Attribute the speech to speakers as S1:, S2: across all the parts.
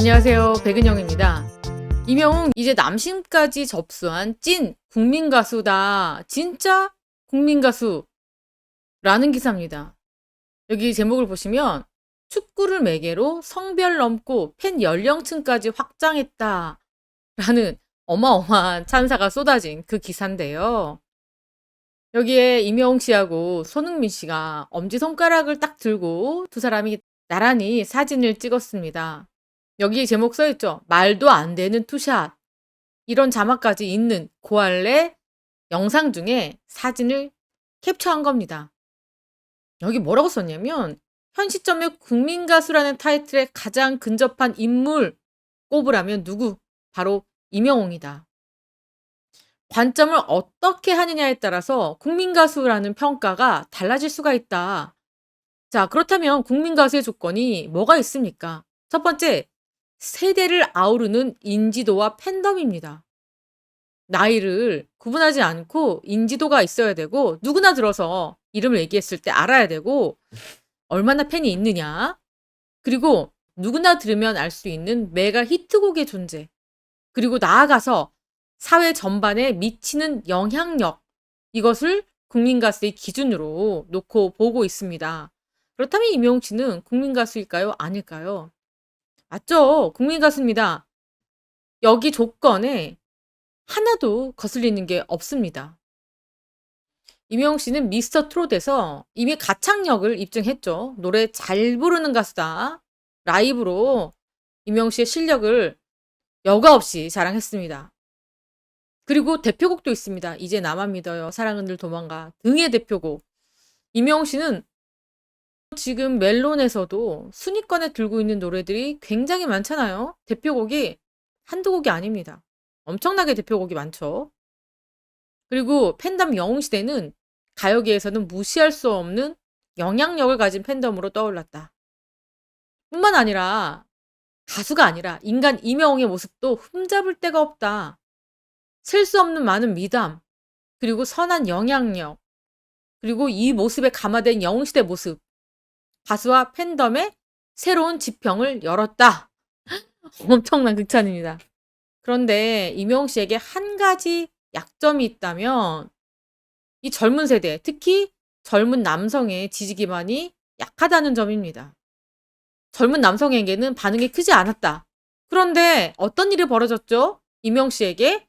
S1: 안녕하세요. 백은영입니다. 이명웅 이제 남심까지 접수한 찐 국민가수다. 진짜 국민가수라는 기사입니다. 여기 제목을 보시면 축구를 매개로 성별 넘고 팬 연령층까지 확장했다. 라는 어마어마한 찬사가 쏟아진 그 기사인데요. 여기에 이명웅 씨하고 손흥민 씨가 엄지손가락을 딱 들고 두 사람이 나란히 사진을 찍었습니다. 여기 제목 써있죠. 말도 안 되는 투샷. 이런 자막까지 있는 고할래 영상 중에 사진을 캡처한 겁니다. 여기 뭐라고 썼냐면 현 시점에 국민가수라는 타이틀에 가장 근접한 인물 꼽으라면 누구? 바로 이명웅이다. 관점을 어떻게 하느냐에 따라서 국민가수라는 평가가 달라질 수가 있다. 자, 그렇다면 국민가수의 조건이 뭐가 있습니까? 첫 번째, 세대를 아우르는 인지도와 팬덤입니다. 나이를 구분하지 않고 인지도가 있어야 되고 누구나 들어서 이름을 얘기했을 때 알아야 되고 얼마나 팬이 있느냐, 그리고 누구나 들으면 알 수 있는 메가 히트곡의 존재, 그리고 나아가서 사회 전반에 미치는 영향력, 이것을 국민가수의 기준으로 놓고 보고 있습니다. 그렇다면 이명웅 씨는 국민가수일까요? 아닐까요? 맞죠. 국민가수입니다. 여기 조건에 하나도 거슬리는 게 없습니다. 이명웅 씨는 미스터 트롯에서 이미 가창력을 입증했죠. 노래 잘 부르는 가수다. 라이브로 이명웅 씨의 실력을 여과 없이 자랑했습니다. 그리고 대표곡도 있습니다. 이제 나만 믿어요, 사랑은 늘 도망가 등의 대표곡. 이명웅 씨는 지금 멜론에서도 순위권에 들고 있는 노래들이 굉장히 많잖아요. 대표곡이 한두 곡이 아닙니다. 엄청나게 대표곡이 많죠. 그리고 팬덤 영웅시대는 가요계에서는 무시할 수 없는 영향력을 가진 팬덤으로 떠올랐다. 뿐만 아니라 가수가 아니라 인간 이명웅의 모습도 흠잡을 데가 없다. 셀 수 없는 많은 미담, 그리고 선한 영향력, 그리고 이 모습에 감화된 영웅시대 모습, 가수와 팬덤의 새로운 지평을 열었다. 엄청난 극찬입니다. 그런데 이명웅 씨에게 한 가지 약점이 있다면 이 젊은 세대, 특히 젊은 남성의 지지 기반이 약하다는 점입니다. 젊은 남성에게는 반응이 크지 않았다. 그런데 어떤 일이 벌어졌죠? 이명웅 씨에게?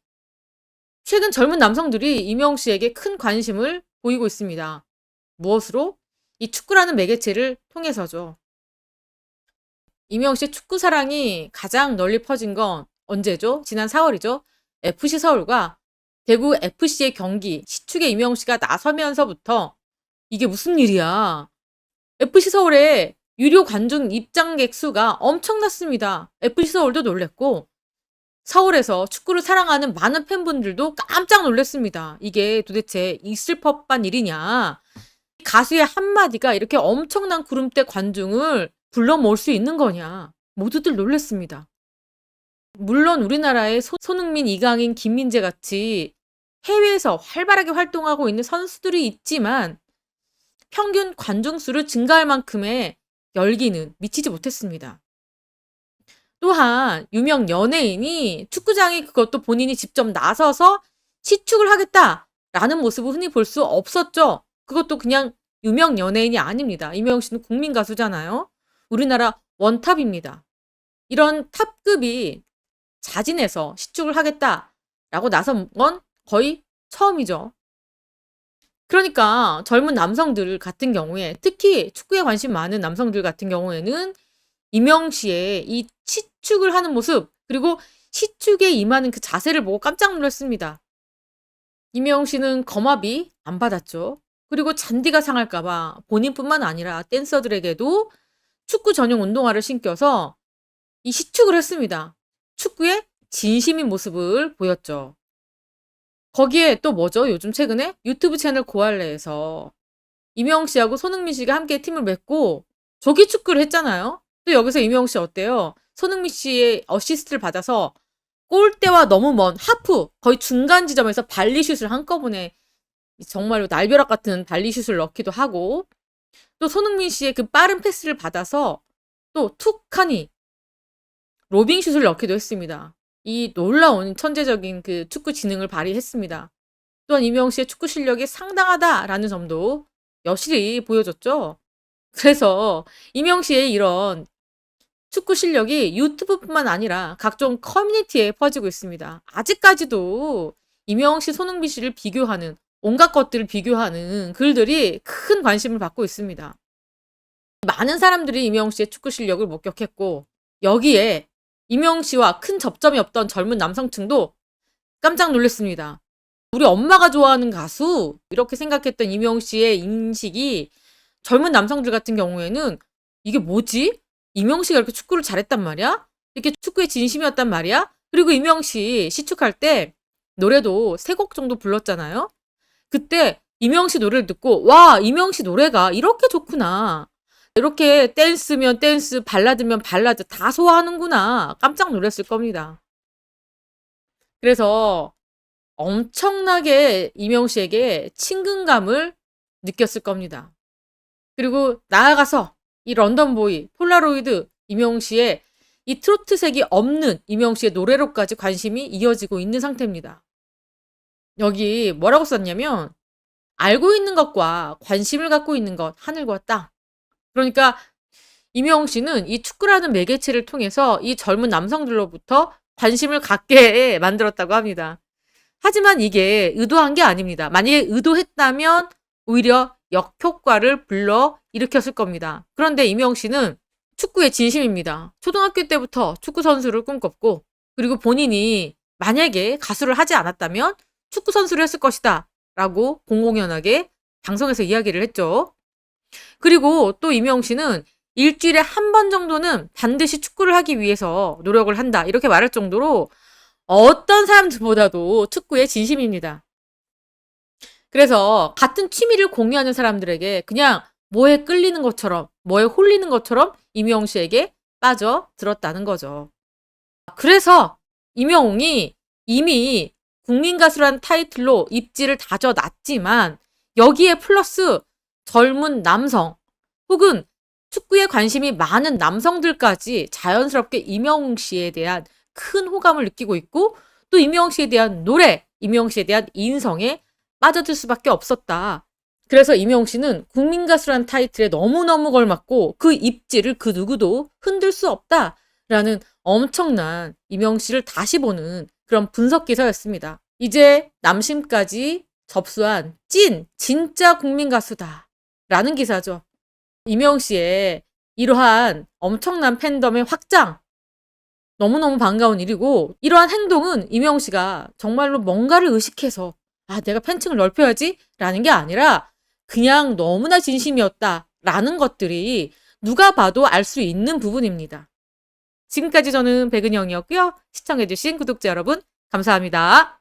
S1: 최근 젊은 남성들이 이명웅 씨에게 큰 관심을 보이고 있습니다. 무엇으로? 이 축구라는 매개체를 통해서죠. 이명웅 씨의 축구 사랑이 가장 널리 퍼진 건 언제죠? 지난 4월이죠. FC 서울과 대구 FC의 경기 시축에 이명웅 씨가 나서면서부터 이게 무슨 일이야. FC 서울의 유료 관중 입장객 수가 엄청났습니다. FC 서울도 놀랬고 서울에서 축구를 사랑하는 많은 팬분들도 깜짝 놀랐습니다. 이게 도대체 있을 법한 일이냐. 가수의 한마디가 이렇게 엄청난 구름대 관중을 불러 모을 수 있는 거냐. 모두들 놀랐습니다. 물론 우리나라의 손흥민, 이강인, 김민재 같이 해외에서 활발하게 활동하고 있는 선수들이 있지만 평균 관중 수를 증가할 만큼의 열기는 미치지 못했습니다. 또한 유명 연예인이 축구장에 그것도 본인이 직접 나서서 시축을 하겠다라는 모습을 흔히 볼 수 없었죠. 그것도 그냥 유명 연예인이 아닙니다. 이명웅 씨는 국민 가수잖아요. 우리나라 원탑입니다. 이런 탑급이 자진해서 시축을 하겠다라고 나선 건 거의 처음이죠. 그러니까 젊은 남성들 같은 경우에, 특히 축구에 관심 많은 남성들 같은 경우에는 이명웅 씨의 이 시축을 하는 모습, 그리고 시축에 임하는 그 자세를 보고 깜짝 놀랐습니다. 이명웅 씨는 거마비 안 받았죠. 그리고 잔디가 상할까봐 본인뿐만 아니라 댄서들에게도 축구 전용 운동화를 신겨서 이 시축을 했습니다. 축구에 진심인 모습을 보였죠. 거기에 또 뭐죠? 요즘 최근에 유튜브 채널 고할래에서 이명웅 씨하고 손흥민 씨가 함께 팀을 맺고 조기 축구를 했잖아요. 또 여기서 이명웅 씨 어때요? 손흥민 씨의 어시스트를 받아서 골대와 너무 먼 하프, 거의 중간 지점에서 발리슛을 한꺼번에 정말로 날벼락 같은 발리슛을 넣기도 하고, 또 손흥민 씨의 그 빠른 패스를 받아서 또 툭하니 로빙슛을 넣기도 했습니다. 이 놀라운 천재적인 그 축구 지능을 발휘했습니다. 또한 이명웅 씨의 축구 실력이 상당하다라는 점도 여실히 보여줬죠. 그래서 이명웅 씨의 이런 축구 실력이 유튜브뿐만 아니라 각종 커뮤니티에 퍼지고 있습니다. 아직까지도 이명웅 씨, 손흥민 씨를 비교하는 온갖 것들을 비교하는 글들이 큰 관심을 받고 있습니다. 많은 사람들이 이명웅 씨의 축구 실력을 목격했고 여기에 이명웅 씨와 큰 접점이 없던 젊은 남성층도 깜짝 놀랐습니다. 우리 엄마가 좋아하는 가수 이렇게 생각했던 이명웅 씨의 인식이 젊은 남성들 같은 경우에는 이게 뭐지? 이명웅 씨가 이렇게 축구를 잘했단 말이야? 이렇게 축구에 진심이었단 말이야? 그리고 이명웅 씨 시축할 때 노래도 3곡 정도 불렀잖아요. 그때 이명웅 씨 노래를 듣고 와, 이명웅 씨 노래가 이렇게 좋구나. 이렇게 댄스면 댄스, 발라드면 발라드 다 소화하는구나. 깜짝 놀랐을 겁니다. 그래서 엄청나게 이명웅 씨에게 친근감을 느꼈을 겁니다. 그리고 나아가서 이 런던보이, 폴라로이드 이명웅 씨의 이 트로트색이 없는 이명웅 씨의 노래로까지 관심이 이어지고 있는 상태입니다. 여기 뭐라고 썼냐면 알고 있는 것과 관심을 갖고 있는 것 하늘과 땅. 그러니까 이명웅 씨는 이 축구라는 매개체를 통해서 이 젊은 남성들로부터 관심을 갖게 만들었다고 합니다. 하지만 이게 의도한 게 아닙니다. 만약에 의도했다면 오히려 역효과를 불러 일으켰을 겁니다. 그런데 이명웅 씨는 축구의 진심입니다. 초등학교 때부터 축구 선수를 꿈꿨고 그리고 본인이 만약에 가수를 하지 않았다면 축구 선수를 했을 것이다 라고 공공연하게 방송에서 이야기를 했죠. 그리고 또 이명웅 씨는 일주일에 한 번 정도는 반드시 축구를 하기 위해서 노력을 한다 이렇게 말할 정도로 어떤 사람들보다도 축구에 진심입니다. 그래서 같은 취미를 공유하는 사람들에게 그냥 뭐에 끌리는 것처럼 뭐에 홀리는 것처럼 이명웅 씨에게 빠져들었다는 거죠. 그래서 이명웅이 이미 국민가수란 타이틀로 입지를 다져놨지만 여기에 플러스 젊은 남성 혹은 축구에 관심이 많은 남성들까지 자연스럽게 이명웅 씨에 대한 큰 호감을 느끼고 있고 또 이명웅 씨에 대한 노래, 이명웅 씨에 대한 인성에 빠져들 수밖에 없었다. 그래서 이명웅 씨는 국민가수란 타이틀에 너무너무 걸맞고 그 입지를 그 누구도 흔들 수 없다라는 엄청난 이명웅 씨를 다시 보는 그런 분석 기사였습니다. 이제 남심까지 접수한 진짜 국민가수다 라는 기사죠. 이명웅 씨의 이러한 엄청난 팬덤의 확장 너무너무 반가운 일이고 이러한 행동은 이명웅 씨가 정말로 뭔가를 의식해서 내가 팬층을 넓혀야지 라는 게 아니라 그냥 너무나 진심이었다 라는 것들이 누가 봐도 알 수 있는 부분입니다. 지금까지 저는 백은영이었고요. 시청해주신 구독자 여러분 감사합니다.